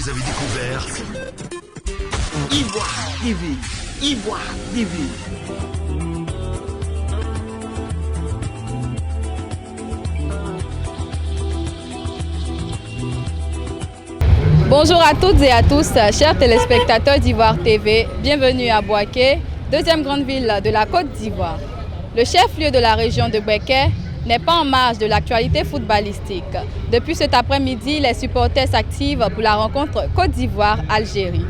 vous avez découvert Ivoire TV. Ivoire TV. Bonjour à toutes et à tous, chers téléspectateurs d'Ivoire TV. Bienvenue à Bouaké, deuxième grande ville de la Côte d'Ivoire. Le chef-lieu de la région de Bouaké n'est pas en marge de l'actualité footballistique. Depuis cet après-midi, les supporters s'activent pour la rencontre Côte d'Ivoire-Algérie.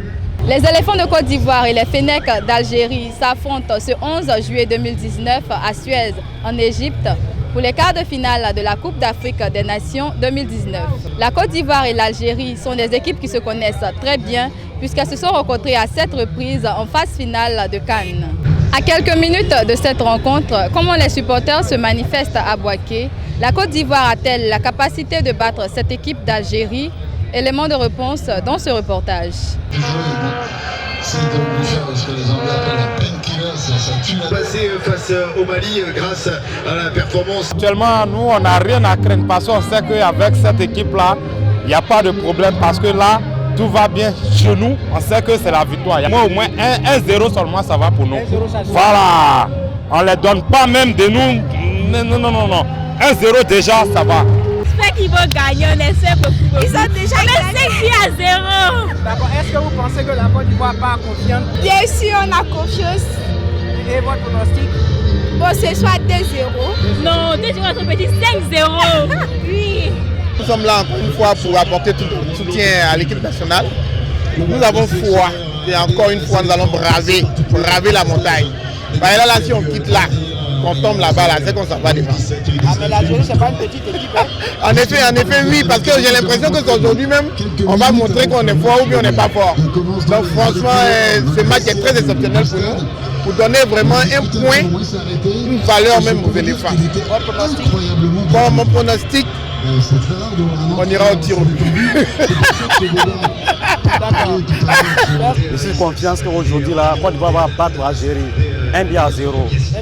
Les éléphants de Côte d'Ivoire et les Fennecs d'Algérie s'affrontent ce 11 juillet 2019 à Suez, en Égypte, pour les quarts de finale de la Coupe d'Afrique des Nations 2019. La Côte d'Ivoire et l'Algérie sont des équipes qui se connaissent très bien puisqu'elles se sont rencontrées à 7 reprises en phase finale de Cannes. À quelques minutes de cette rencontre, comment les supporters se manifestent à Bouaké? La Côte d'Ivoire a-t-elle la capacité de battre cette équipe d'Algérie? Élément de réponse dans ce reportage. passer face au Mali grâce à la performance. Actuellement, nous, on n'a rien à craindre parce qu'on sait qu'avec cette équipe-là, il n'y a pas de problème parce que là, tout va bien chez nous. On sait que c'est la victoire. Moi, au moins 1-0 seulement, ça va pour nous. Voilà. On ne les donne pas même de nous. Non. 1-0 déjà, ça va. J'espère qu'ils vont gagner, on essaie beaucoup. Ils ont déjà gagné 5 à 0. D'accord, est-ce que vous pensez que la Côte d'Ivoire part confiante? Bien sûr, on a confiance. Et votre pronostic? Bon, ce soit 2-0. Non, 2-0 à trop petit, 5-0. Oui. Nous sommes là encore une fois pour apporter tout le soutien à l'équipe nationale. Nous avons foi et encore une fois nous allons braver la montagne. Là, si on quitte là, qu'on tombe là-bas, là, c'est qu'on s'en va devant. Ah, mais l'Algérie, c'est pas une petite équipe. Hein? En effet, oui, parce que j'ai l'impression que aujourd'hui même, on va montrer qu'on est fort ou bien on n'est pas fort. Donc franchement, ce match est très exceptionnel pour nous, pour donner vraiment un point, une valeur même aux éléphants. Votre pronostic? Bon, mon pronostic, on ira au tir au but. Je suis confiant qu'aujourd'hui, la Côte d'Ivoire va battre l'Algérie 1-0.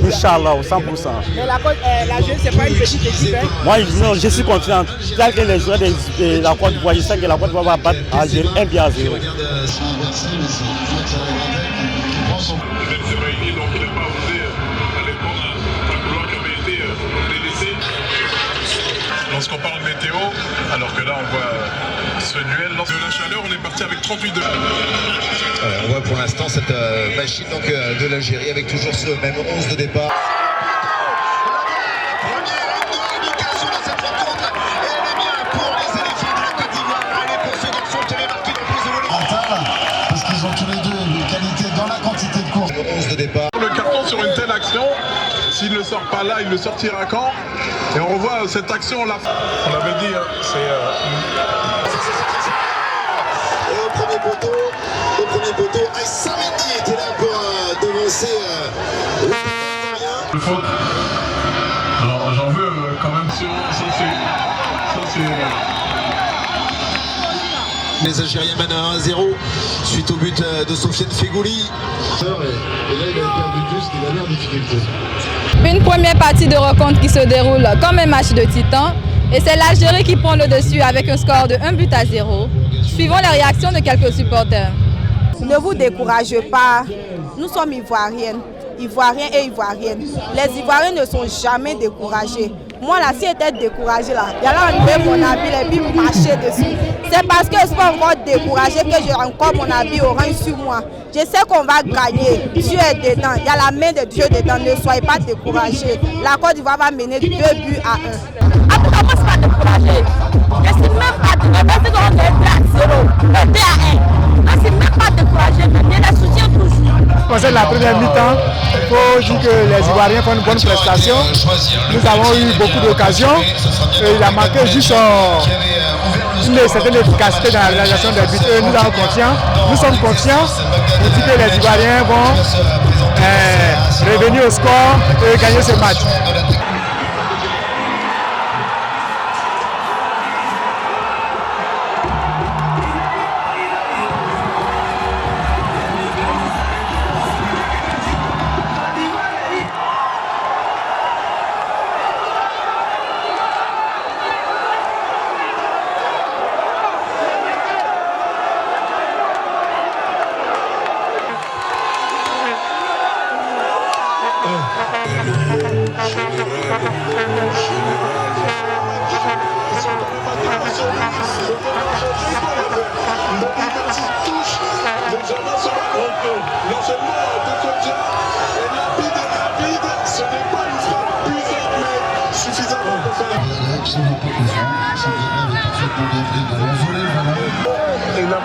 Inch'Allah, 100%. Mais l'Algérie, c'est pas une petite équipe. Hein? Moi, je suis confiant. Tel que les joueurs de la Côte d'Ivoire, je sais que la Côte d'Ivoire va battre l'Algérie 1-0. Lorsqu'on parle météo, alors que là on voit ce duel, de la chaleur, on est parti avec 38 degrés. On voit pour l'instant cette machine donc, de l'Algérie avec toujours ce même 11 de départ. Parce qu'ils ont tous les deux les qualités dans la quantité de course. Le 11 de départ. Le carton sur une telle action, s'il ne sort pas là, il le sortira quand? Et on revoit cette action là. On l'avait dit, c'est... Et au premier poteau, Samedi était là pour devancer le faute. Alors j'en veux quand même si Les Algériens mènent à 1-0 suite au but de Sofiane Fegouli. Et là il a perdu plus qu'il a mis en difficulté. Une première partie de rencontre qui se déroule comme un match de titans et c'est l'Algérie qui prend le dessus avec un score de 1-0. Suivons les réactions de quelques supporters. Ne vous découragez pas. Nous sommes Ivoiriens et Ivoiriennes. Les Ivoiriens ne sont jamais découragés. Moi là, si j'étais découragée là, j'allais enlever mon habit et puis marcher dessus. C'est parce que je suis pas encore découragée que j'ai encore mon habit orange sur moi. Je sais qu'on va gagner. Dieu est dedans. Il y a la main de Dieu dedans. Ne soyez pas découragés. La Côte d'Ivoire va mener 2 buts à 1. Ah, pourquoi moi je suis pas découragée? Je suis même pas découragée. On est 2 à 0. 2 à 1. Je suis même pas découragée. Mais je la soutiens toujours. Concernant la première mi-temps, il faut dire que les Ivoiriens font une bonne prestation. Nous avons eu beaucoup d'occasions. Il a manqué juste une certaine efficacité dans la réalisation des buts. Nous sommes confiants pour dire que les Ivoiriens vont revenir au score et gagner ce match.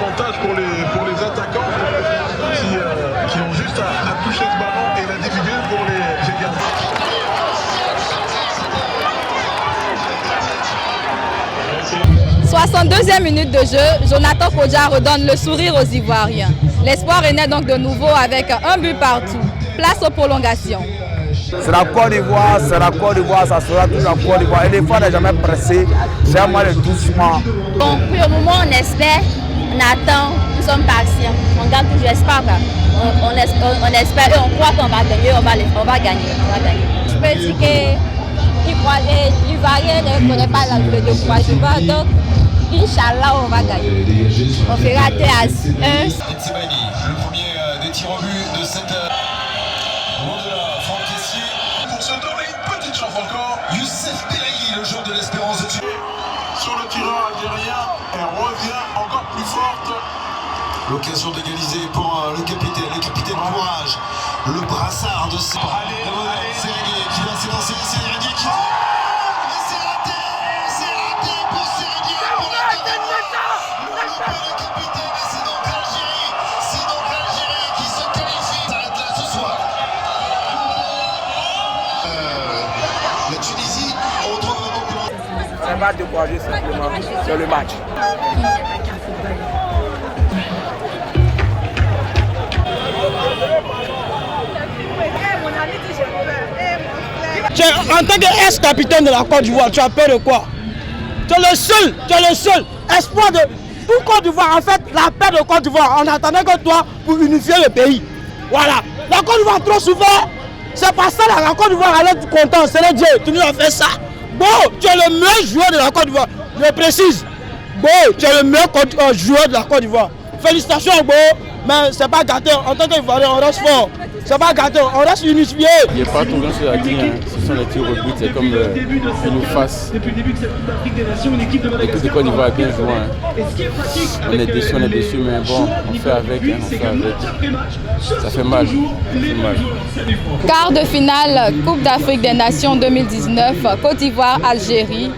avantage pour les attaquants qui ont juste à toucher ce ballon et la difficulté pour les gardiens. « 62e minute de jeu, Jonathan Kodja redonne le sourire aux Ivoiriens. L'espoir est né donc de nouveau avec un but partout. Place aux prolongations. C'est la Côte d'Ivoire, ça sera toujours la Côte d'Ivoire. Et l'effort n'est jamais pressé, c'est un moyen de doucement. Bon, pour le moment, on espère, on attend, nous sommes patients. On garde toujours espoir. On espère et on croit qu'on va gagner, on va gagner. Je peux dire que l'Ivoirien ne connaît pas le découragement, donc Inch'Allah, on va gagner. On fera 2-1. Le premier des tirs au but de cette... Franck Caissier. Pour se donner une petite chance encore, Youssef Belaïli, le joueur de l'Espérance de Tunis. sur le tireur algérien, elle revient encore plus forte. L'occasion d'égaliser pour le capitaine Courage. Le brassard de Serranier qui va s'élancer, Serranier qui... Mais c'est raté pour Serranier pour la le capitaine, et c'est donc l'Algérie qui se qualifie. Ça s'arrête là ce soir. La Tunisie, on retrouve un concurrent. On n'est pas découragé simplement sur le match. En tant qu'ex-capitaine de la Côte d'Ivoire, tu as peur de quoi? Tu es le seul espoir de tout Côte d'Ivoire. En fait, la paix de Côte d'Ivoire, on attendait que toi pour unifier le pays. Voilà. La Côte d'Ivoire trop souvent, c'est pas ça, la Côte d'Ivoire allait être content, c'est le Dieu, tu nous as fait ça. Bon, tu es le meilleur joueur de la Côte d'Ivoire, je précise. Bon, tu es le meilleur joueur de la Côte d'Ivoire. Félicitations, Bon, mais c'est pas gâté. En tant qu'Ivoirien, on reste fort. C'est pas gâté, on reste unifié. Il n'y a pas tout grand chose à dire, ce sont les tirs au but, c'est comme ils nous fassent. L'équipe de Côte d'Ivoire a bien joué. On est déçus, mais bon, on fait avec. Ça fait mal. Quart de finale Coupe d'Afrique des Nations 2019, Côte d'Ivoire-Algérie.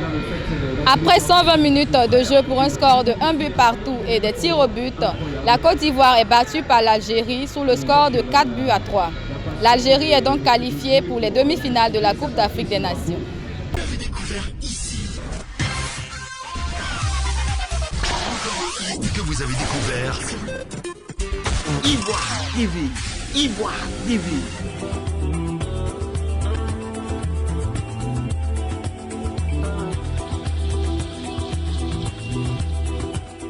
Après 120 minutes de jeu pour un score de 1 but partout et des tirs au but, la Côte d'Ivoire est battue par l'Algérie sous le score de 4 buts à 3. L'Algérie est donc qualifiée pour les demi-finales de la Coupe d'Afrique des Nations. Que vous avez découvert Ivoire TV.